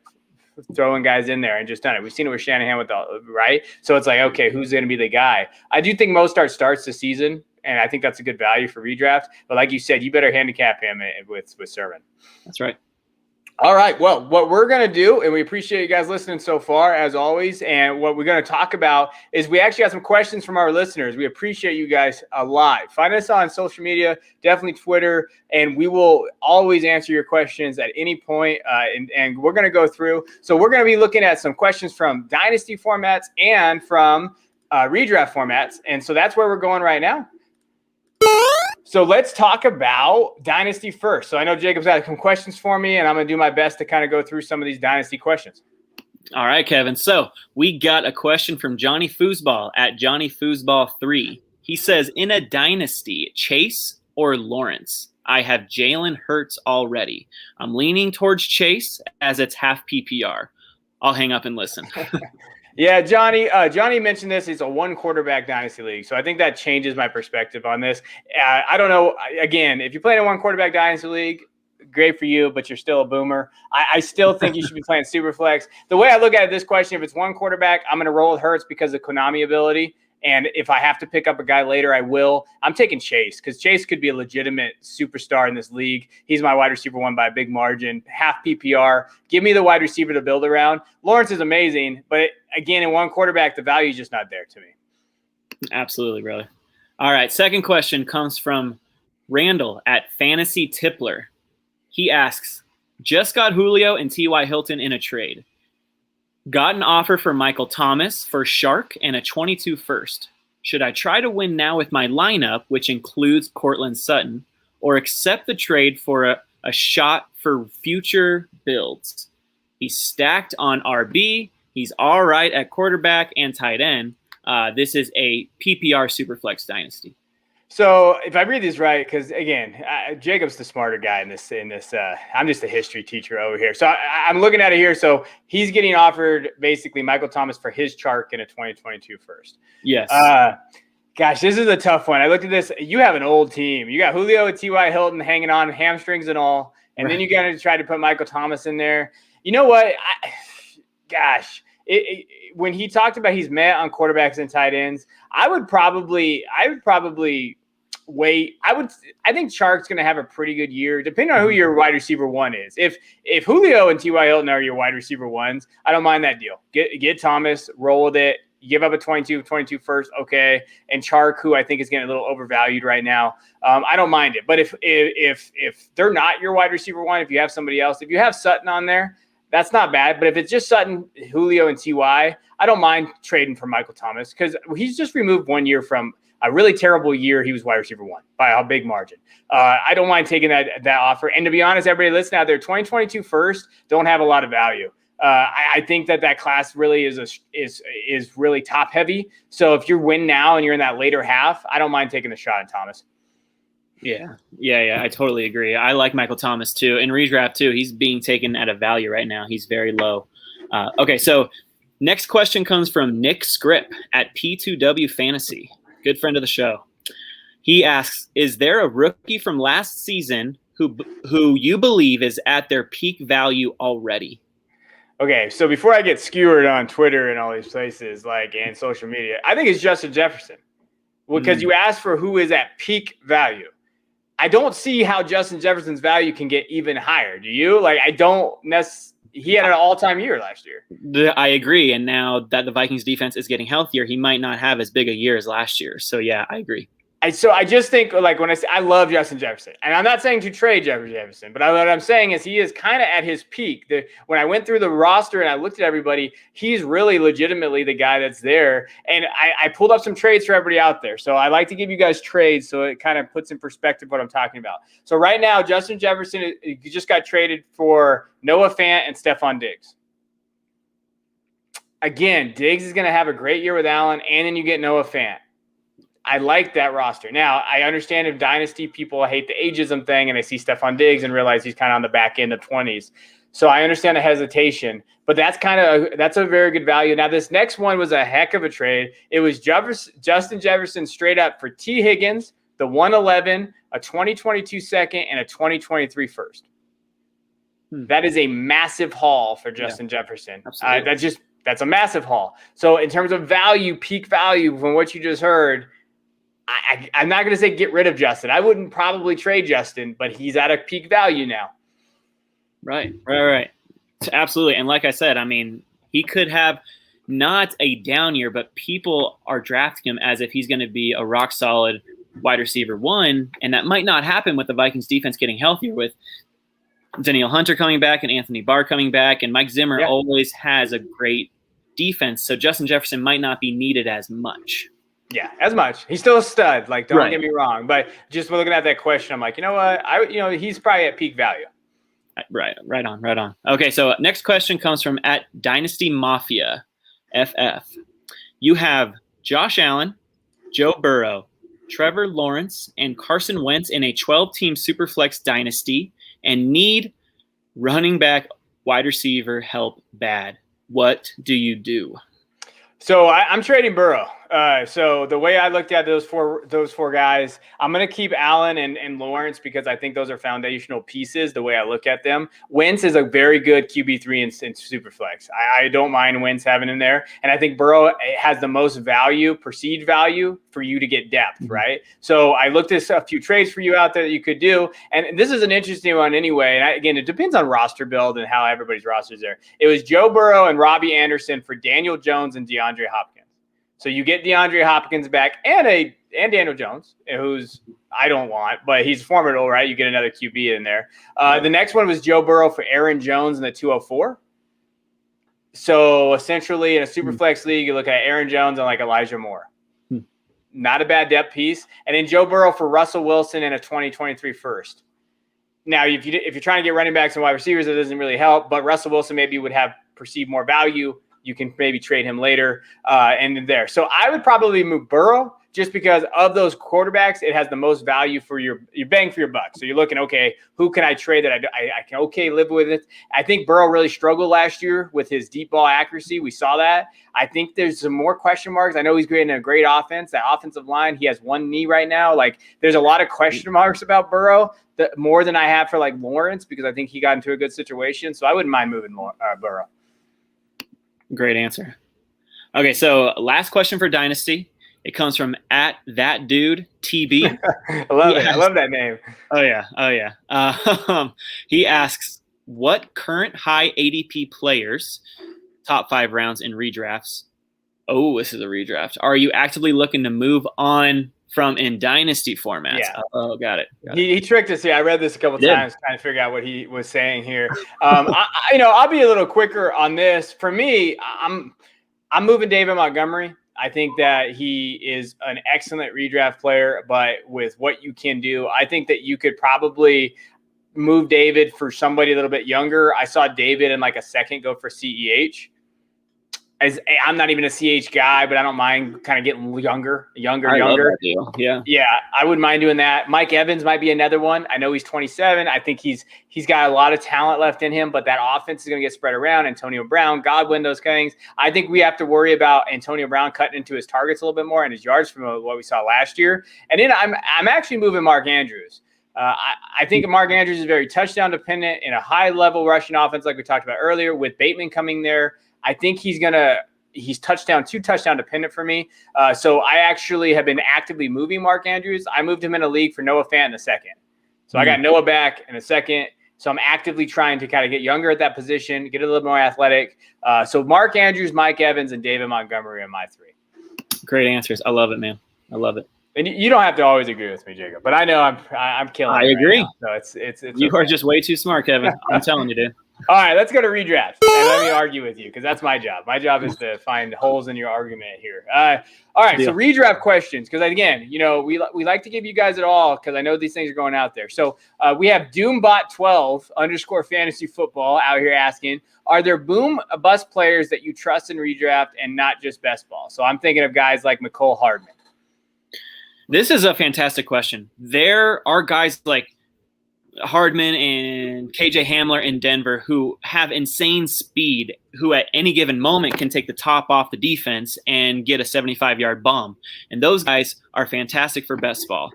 throwing guys in there and just done it. We've seen it with Shanahan right? So it's like, okay, who's going to be the guy? I do think Mostert starts the season, and I think that's a good value for redraft. But like you said, you better handicap him with Sermon. That's right. All right. Well, what we're going to do, and we appreciate you guys listening so far, as always, and what we're going to talk about is we actually got some questions from our listeners. We appreciate you guys a lot. Find us on social media, definitely Twitter, and we will always answer your questions at any point, and we're going to go through. So we're going to be looking at some questions from Dynasty formats and from redraft formats, and so that's where we're going right now. So let's talk about Dynasty first. So I know Jacob's got some questions for me, and I'm going to do my best to kind of go through some of these Dynasty questions. All right, Kevin. So we got a question from Johnny Foosball at Johnny Foosball 3. He says, in a Dynasty, Chase or Lawrence? I have Jalen Hurts already. I'm leaning towards Chase as it's half PPR. I'll hang up and listen. Yeah, Johnny mentioned this. It's a 1 quarterback dynasty league. So I think that changes my perspective on this. I don't know. Again, if you're playing a 1 quarterback dynasty league, great for you, but you're still a boomer. I still think you should be playing Superflex. The way I look at this question, if it's 1 quarterback, I'm going to roll with Hurts because of Konami ability. And if I have to pick up a guy later, I will. I'm taking Chase because Chase could be a legitimate superstar in this league. He's my wide receiver 1 by a big margin, half PPR. Give me the wide receiver to build around. Lawrence is amazing, but again, in 1 quarterback, the value is just not there to me. Absolutely, brother. All right, second question comes from Randall at Fantasy Tippler. He asks, just got Julio and T.Y. Hilton in a trade. Got an offer for Michael Thomas for Shark and a 22 first. Should I try to win now with my lineup, which includes Cortland Sutton, or accept the trade for a shot for future builds? He's stacked on RB. He's all right at quarterback and tight end. This is a PPR Superflex dynasty. So if I read this right, because again, Jacob's the smarter guy in this. I'm just a history teacher over here. So I'm looking at it here. So he's getting offered basically Michael Thomas for his Chark in a 2022 first. Yes. Gosh, this is a tough one. I looked at this. You have an old team. You got Julio and T.Y. Hilton hanging on, hamstrings and all, and then you got to try to put Michael Thomas in there. You know what? When he talked about he's met on quarterbacks and tight ends, I would probably wait. I think Chark's going to have a pretty good year, depending on who your wide receiver one is. If Julio and T.Y. Hilton are your wide receiver ones, I don't mind that deal. Get Thomas, roll with it. You give up a 22 first, okay. And Chark, who I think is getting a little overvalued right now, I don't mind it. But if they're not your wide receiver one, if you have somebody else, if you have Sutton on there, that's not bad. But if it's just Sutton, Julio, and T.Y., I don't mind trading for Michael Thomas because he's just removed 1 year from a really terrible year. He was wide receiver one by a big margin. I don't mind taking that offer. And to be honest, everybody listening out there, 2022 first don't have a lot of value. I think that class really is really top heavy. So if you're win now and you're in that later half, I don't mind taking the shot at Thomas. Yeah. I totally agree. I like Michael Thomas too. In redraft too, he's being taken at a value right now. He's very low. Okay, so next question comes from Nick Scripp at P2W Fantasy. Good friend of the show. He asks, is there a rookie from last season who you believe is at their peak value already? Okay, so before I get skewered on Twitter and all these places and social media, I think it's Justin Jefferson. Because you asked for who is at peak value. I don't see how Justin Jefferson's value can get even higher. Do you? He had an all-time year last year. I agree. And now that the Vikings defense is getting healthier, he might not have as big a year as last year. So, yeah, I agree. So I just think when I say I love Justin Jefferson, and I'm not saying to trade Jefferson, but what I'm saying is he is kind of at his peak. When I went through the roster and I looked at everybody, he's really legitimately the guy that's there. And I pulled up some trades for everybody out there. So I like to give you guys trades so it kind of puts in perspective what I'm talking about. So right now, Justin Jefferson just got traded for Noah Fant and Stephon Diggs. Again, Diggs is going to have a great year with Allen, and then you get Noah Fant. I like that roster. Now, I understand if Dynasty people hate the ageism thing and they see Stephon Diggs and realize he's kind of on the back end of 20s. So I understand the hesitation, but that's a very good value. Now, this next one was a heck of a trade. It was Justin Jefferson straight up for T. Higgins, the 111, a 2022 second, and a 2023 first. That is a massive haul for Justin Jefferson. That's a massive haul. So in terms of value, peak value from what you just heard, I'm not going to say get rid of Justin. I wouldn't probably trade Justin, but he's at a peak value now. Right. Absolutely. And like I said, I mean, he could have not a down year, but people are drafting him as if he's going to be a rock solid wide receiver one. And that might not happen with the Vikings defense getting healthier, with Danielle Hunter coming back and Anthony Barr coming back. And Mike Zimmer always has a great defense. So Justin Jefferson might not be needed as much. Yeah, as much. He's still a stud. Don't get me wrong. But just looking at that question, I'm like, you know what? He's probably at peak value. Right on. Okay, so next question comes from at Dynasty Mafia FF. You have Josh Allen, Joe Burrow, Trevor Lawrence, and Carson Wentz in a 12-team Superflex dynasty and need running back, wide receiver help bad. What do you do? So I'm trading Burrow. So the way I looked at those four guys, I'm going to keep Allen and Lawrence because I think those are foundational pieces, the way I look at them. Wentz is a very good QB3 in Superflex. I don't mind Wentz having him there. And I think Burrow has the most perceived value for you to get depth, right? So I looked at a few trades for you out there that you could do. And this is an interesting one anyway. And again, it depends on roster build and how everybody's rosters there. It was Joe Burrow and Robbie Anderson for Daniel Jones and DeAndre Hopkins. So you get DeAndre Hopkins back and Daniel Jones, who's I don't want, but he's formidable, right? You get another QB in there. The next one was Joe Burrow for Aaron Jones in the 204. So essentially in a Superflex league, you look at Aaron Jones and Elijah Moore. Not a bad depth piece. And then Joe Burrow for Russell Wilson in a 2023 first. Now, if you're trying to get running backs and wide receivers, it doesn't really help, but Russell Wilson maybe would have perceived more value. You can maybe trade him later and there. So I would probably move Burrow just because of those quarterbacks, it has the most value for your bang for your buck. So you're looking, okay, who can I trade that I can live with it? I think Burrow really struggled last year with his deep ball accuracy. We saw that. I think there's some more question marks. I know he's creating a great offense. That offensive line, he has one knee right now. Like, there's a lot of question marks about Burrow, more than I have for like Lawrence, because I think he got into a good situation. So I wouldn't mind moving Burrow. Great answer. Okay, so last question for Dynasty. It comes from @thatdude_TB. I love it. I love that name. Oh yeah. He asks, what current high ADP players, top 5 rounds in redrafts? Oh, this is a redraft. Are you actively looking to move on from in Dynasty formats? Yeah. Oh, got it. He tricked us here. I read this a couple times trying to figure out what he was saying here. I'll be a little quicker on this. For me, I'm moving David Montgomery. I think that he is an excellent redraft player, but with what you can do, I think that you could probably move David for somebody a little bit younger. I saw David in like a second go for CEH. I'm not even a CH guy, but I don't mind kind of getting younger. I love that deal. Yeah, I wouldn't mind doing that. Mike Evans might be another one. I know he's 27. I think he's got a lot of talent left in him, but that offense is going to get spread around. Antonio Brown, Godwin, those things. I think we have to worry about Antonio Brown cutting into his targets a little bit more and his yards from what we saw last year. And then I'm actually moving Mark Andrews. I think Mark Andrews is very touchdown dependent in a high level rushing offense, like we talked about earlier, with Bateman coming there. I think he's 2 touchdown dependent for me. So I actually have been actively moving Mark Andrews. I moved him in a league for Noah Fant in the second. So I got Noah back in a second. So I'm actively trying to kind of get younger at that position, get a little more athletic. So Mark Andrews, Mike Evans, and David Montgomery are my 3. Great answers. I love it, man. I love it. And you don't have to always agree with me, Jacob, but I know I'm killing it. I agree. Right, so it's you are just way too smart, Kevin. I'm telling you, dude. All right, let's go to redraft and let me argue with you, because that's my job. My job is to find holes in your argument here. All right, so redraft questions, because again, we like to give you guys it all, because I know these things are going out there. So we have Doombot12_fantasy football out here asking, are there boom bust players that you trust in redraft and not just best ball? So I'm thinking of guys like Mecole Hardman. This is a fantastic question. There are guys like Hardman and KJ Hamler in Denver who have insane speed, who at any given moment can take the top off the defense and get a 75-yard bomb. And those guys are fantastic for best ball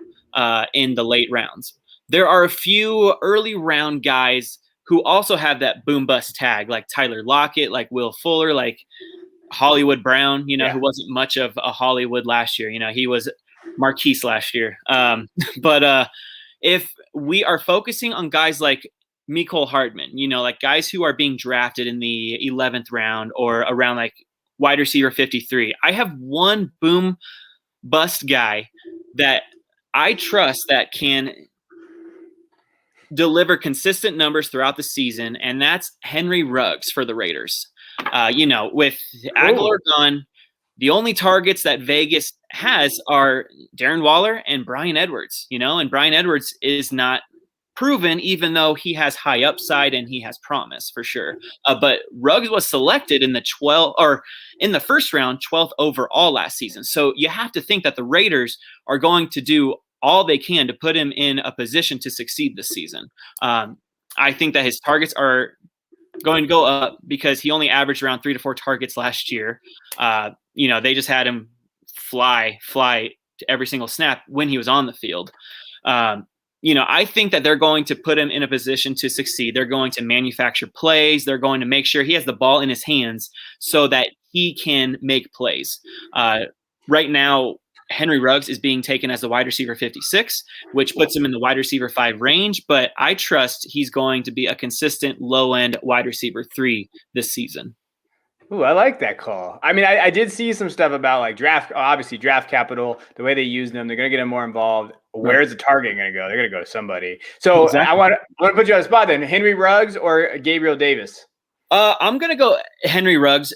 in the late rounds. There are a few early round guys who also have that boom bust tag, like Tyler Lockett, like Will Fuller, like Hollywood Brown, who wasn't much of a Hollywood last year. He was Marquise last year. But if we are focusing on guys like Mecole Hardman, like guys who are being drafted in the 11th round or around like wide receiver 53, I have one boom bust guy that I trust that can deliver consistent numbers throughout the season, and that's Henry Ruggs for the Raiders. With Aguilar gone, the only targets that Vegas has are Darren Waller and Bryan Edwards, and Bryan Edwards is not proven, even though he has high upside and he has promise for sure. But Ruggs was selected in the first round, 12th overall last season. So you have to think that the Raiders are going to do all they can to put him in a position to succeed this season. I think that his targets are going to go up because he only averaged around 3 to 4 targets last year. They just had him fly to every single snap when he was on the field. I think that they're going to put him in a position to succeed. They're going to manufacture plays. They're going to make sure he has the ball in his hands so that he can make plays. Right now, Henry Ruggs is being taken as the wide receiver 56, which puts him in the wide receiver 5 range, but I trust he's going to be a consistent low-end wide receiver 3 this season. Ooh, I like that call. I mean, I did see some stuff about like draft capital, the way they use them. They're going to get them more involved. Where's the target going to go? They're going to go to somebody. So exactly. I want to put you on the spot then. Henry Ruggs or Gabriel Davis? I'm going to go Henry Ruggs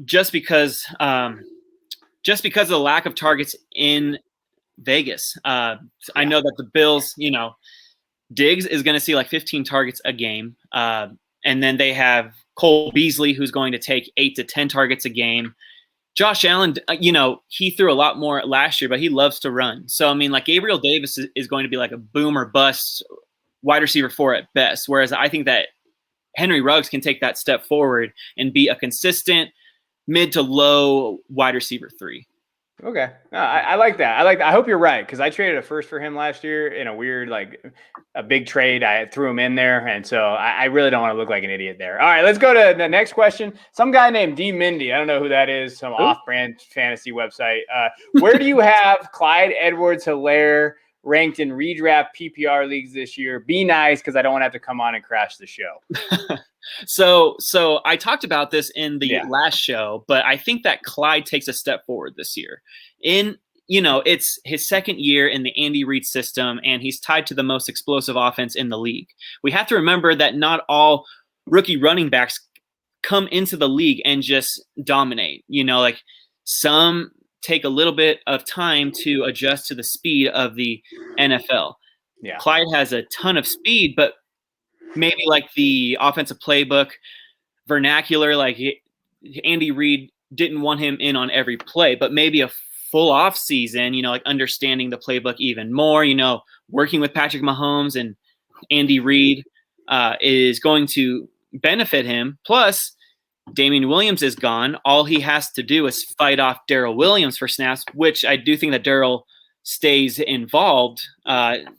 just because of the lack of targets in Vegas. I know that the Bills, Diggs is going to see like 15 targets a game. And then they have Cole Beasley, who's going to take 8 to 10 targets a game. Josh Allen, he threw a lot more last year, but he loves to run. So, I mean, like Gabriel Davis is going to be like a boom or bust wide receiver 4 at best. Whereas I think that Henry Ruggs can take that step forward and be a consistent mid to low wide receiver 3. Okay. No, I like that. I hope you're right, because I traded a first for him last year in a weird, like a big trade. I threw him in there. And so I really don't want to look like an idiot there. All right, let's go to the next question. Some guy named D. Mindy. I don't know who that is. Some off-brand fantasy website. Where do you have Clyde Edwards-Helaire ranked in redraft PPR leagues this year? Be nice, because I don't want to have to come on and crash the show. So I talked about this in the last show, but I think that Clyde takes a step forward this year. It's his second year in the Andy Reid system, and he's tied to the most explosive offense in the league. We have to remember that not all rookie running backs come into the league and just dominate. Like some take a little bit of time to adjust to the speed of the NFL. Yeah. Clyde has a ton of speed, but maybe like the offensive playbook vernacular, like Andy Reid didn't want him in on every play, but maybe a full off season, like understanding the playbook even more, working with Patrick Mahomes and Andy Reid is going to benefit him. Plus, Damian Williams is gone. All he has to do is fight off Darrell Williams for snaps, which I do think that Darrell stays involved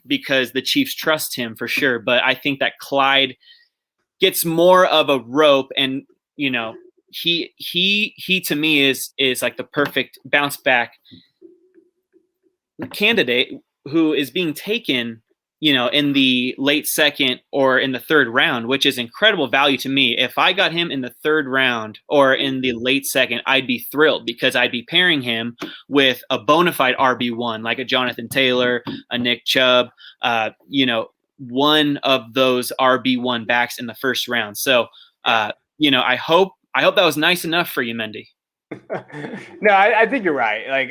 because the Chiefs trust him for sure. But I think that Clyde gets more of a rope, and he to me is like the perfect bounce back candidate who is being taken in the late second or in the third round, which is incredible value to me. If I got him in the third round or in the late second, I'd be thrilled, because I'd be pairing him with a bona fide RB1, like a Jonathan Taylor, a Nick Chubb, one of those RB1 backs in the first round. So, I hope that was nice enough for you, Mendy. No, I think you're right. Like,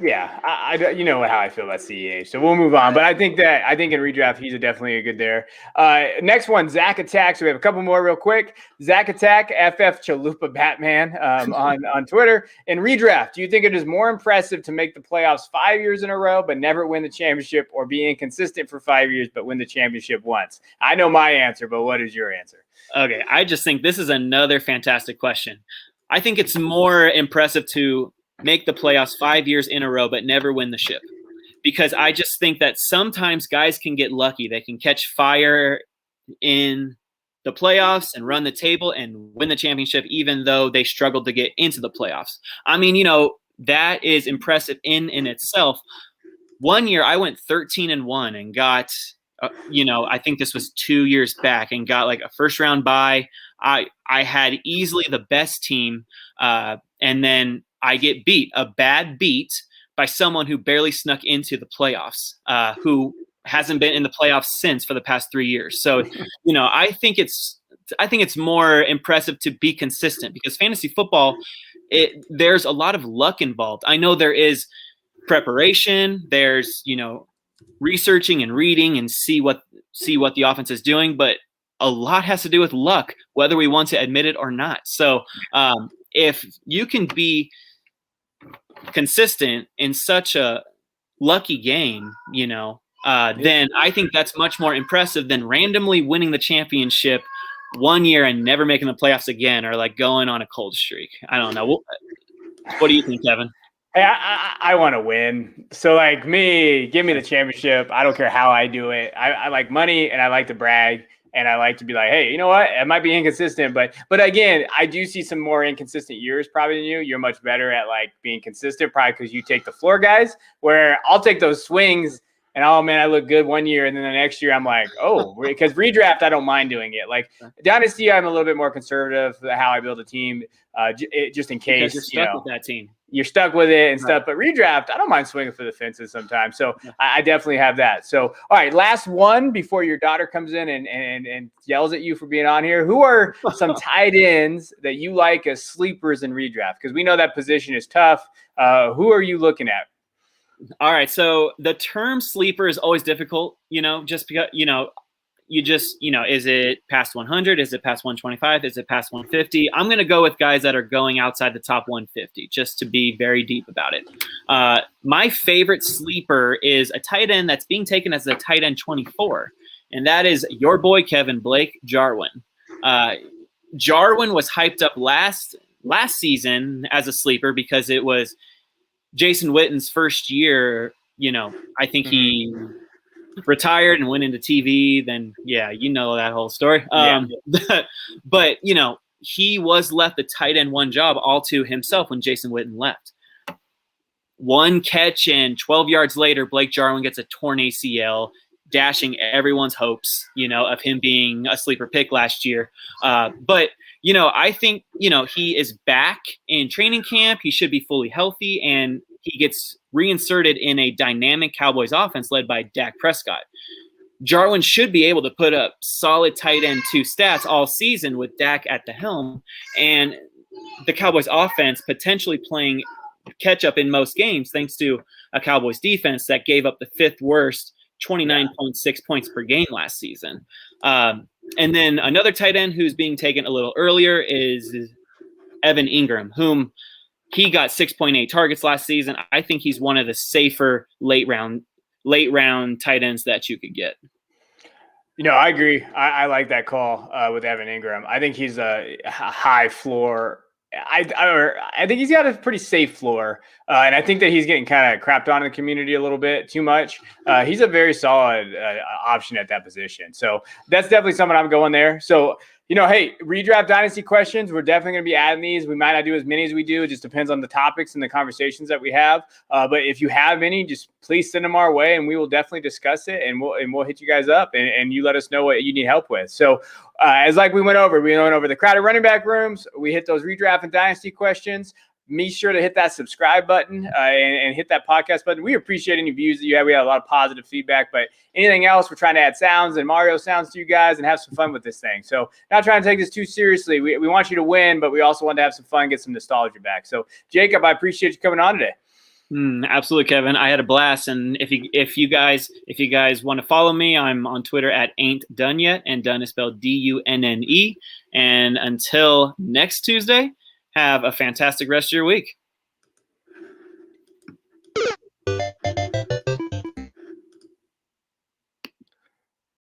you know how I feel about CEH, so we'll move on. But I think in redraft, he's definitely a good there. Next one, Zach Attack. So we have a couple more real quick. Zach Attack, FF Chalupa Batman on Twitter. In redraft, do you think it is more impressive to make the playoffs 5 years in a row but never win the championship, or be inconsistent for 5 years but win the championship once? I know my answer, but what is your answer? Okay, I just think this is another fantastic question. I think it's more impressive to make the playoffs 5 years in a row but never win the ship, because I just think that sometimes guys can get lucky. They can catch fire in the playoffs and run the table and win the championship, even though they struggled to get into the playoffs. I mean, that is impressive in itself. One year I went 13-1 and got I think this was 2 years back, and got like a first round bye. I had easily the best team, and then I get a bad beat by someone who barely snuck into the playoffs, who hasn't been in the playoffs since for the past 3 years. So, I think it's more impressive to be consistent, because fantasy football, there's a lot of luck involved. I know there is preparation, there's researching and reading and see what the offense is doing, but a lot has to do with luck, whether we want to admit it or not. So if you can be consistent in such a lucky game, then I think that's much more impressive than randomly winning the championship 1 year and never making the playoffs again, or like going on a cold streak. I don't know. What do you think, Kevin? Hey, I want to win. So, like give me the championship. I don't care how I do it. I like money, and I like to brag, and I like to be like, hey, you know what? It might be inconsistent, but again, I do see some more inconsistent years probably than you. You're much better at like being consistent, probably because you take the floor guys, where I'll take those swings. And, oh, man, I look good 1 year. And then the next year I'm like, oh, because redraft, I don't mind doing it. Like Dynasty, I'm a little bit more conservative how I build a team, just in case. Because you're stuck with that team. You're stuck with it and stuff. But redraft, I don't mind swinging for the fences sometimes. So I definitely have that. So, all right, last one before your daughter comes in and yells at you for being on here. Who are some tight ends that you like as sleepers in redraft? Because we know that position is tough. Who are you looking at? All right, so the term sleeper is always difficult, just because, you just, is it past 100? Is it past 125? Is it past 150? I'm going to go with guys that are going outside the top 150 just to be very deep about it. My favorite sleeper is a tight end that's being taken as a tight end 24, and that is your boy, Kevin Blake Jarwin. Jarwin was hyped up last season as a sleeper because it was Jason Witten's first year. I think he retired and went into TV. Then, that whole story. But, he was left the tight end one job all to himself when Jason Witten left. One catch and 12 yards later, Blake Jarwin gets a torn ACL, dashing everyone's hopes, of him being a sleeper pick last year. But, I think, he is back in training camp. He should be fully healthy, and he gets reinserted in a dynamic Cowboys offense led by Dak Prescott. Jarwin should be able to put up solid tight end 2 stats all season with Dak at the helm, and the Cowboys offense potentially playing catch up in most games thanks to a Cowboys defense that gave up the 5th worst 29.6 points per game last season. And then another tight end who's being taken a little earlier is Evan Ingram, whom he got 6.8 targets last season. I think he's one of the safer late round tight ends that you could get. I agree. I like that call with Evan Ingram. I think he's a high floor. I think he's got a pretty safe floor, and I think that he's getting kind of crapped on in the community a little bit too much. He's a very solid option at that position. So that's definitely someone I'm going there. So, hey, redraft Dynasty questions. We're definitely going to be adding these. We might not do as many as we do. It just depends on the topics and the conversations that we have. But if you have any, just please send them our way, and we will definitely discuss it, and we'll hit you guys up, and you let us know what you need help with. So as we went over the crowded running back rooms. We hit those redraft and Dynasty questions. Be sure to hit that subscribe button and hit that podcast button. We appreciate any views that you have. We had a lot of positive feedback, but anything else, we're trying to add sounds and Mario sounds to you guys and have some fun with this thing. So not trying to take this too seriously. We want you to win, but we also want to have some fun, get some nostalgia back. So Jacob, I appreciate you coming on today. Absolutely, Kevin. I had a blast. And if you guys want to follow me, I'm on Twitter at Ain't Done Yet, and Dunne is spelled Dunne. And until next Tuesday, have a fantastic rest of your week.